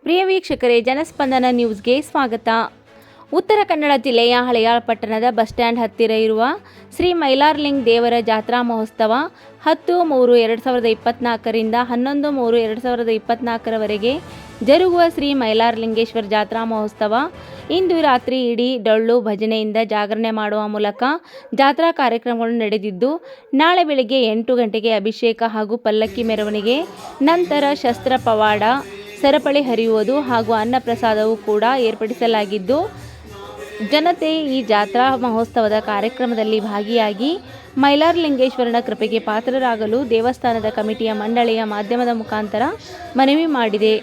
ಪ್ರಿಯ ವೀಕ್ಷಕರೇ, ಜನಸ್ಪಂದನ ನ್ಯೂಸ್ಗೆ ಸ್ವಾಗತ. ಉತ್ತರ ಕನ್ನಡ ಜಿಲ್ಲೆಯ ಹಳೆಯಾಳ ಪಟ್ಟಣದ ಬಸ್ ಸ್ಟ್ಯಾಂಡ್ ಹತ್ತಿರ ಇರುವ ಶ್ರೀ ಮೈಲಾರಲಿಂಗ ದೇವರ ಜಾತ್ರಾ ಮಹೋತ್ಸವ 10-3-2024 ರಿಂದ 11-3-2024 ಜರುಗುವ ಶ್ರೀ ಮೈಲಾರಲಿಂಗೇಶ್ವರ ಜಾತ್ರಾ ಮಹೋತ್ಸವ ಇಂದು ರಾತ್ರಿ ಇಡೀ ಡೊಳ್ಳು ಭಜನೆಯಿಂದ ಜಾಗರಣೆ ಮಾಡುವ ಮೂಲಕ ಜಾತ್ರಾ ಕಾರ್ಯಕ್ರಮಗಳು ನಡೆದಿದ್ದು, ನಾಳೆ ಬೆಳಗ್ಗೆ 8 ಗಂಟೆಗೆ ಅಭಿಷೇಕ ಹಾಗೂ ಪಲ್ಲಕ್ಕಿ ಮೆರವಣಿಗೆ, ನಂತರ ಶಸ್ತ್ರ ಪವಾಡ, ಸರಪಳಿ ಹರಿಯುವುದು ಹಾಗೂ ಅನ್ನಪ್ರಸಾದವೂ ಕೂಡ ಏರ್ಪಡಿಸಲಾಗಿದ್ದು, ಜನತೆ ಈ ಜಾತ್ರಾ ಮಹೋತ್ಸವದ ಕಾರ್ಯಕ್ರಮದಲ್ಲಿ ಭಾಗಿಯಾಗಿ ಮೈಲಾರಲಿಂಗೇಶ್ವರನ ಕೃಪೆಗೆ ಪಾತ್ರರಾಗಲು ದೇವಸ್ಥಾನದ ಕಮಿಟಿಯ ಮಂಡಳಿಯ ಮಾಧ್ಯಮದ ಮುಖಾಂತರ ಮನವಿ ಮಾಡಿದೆ.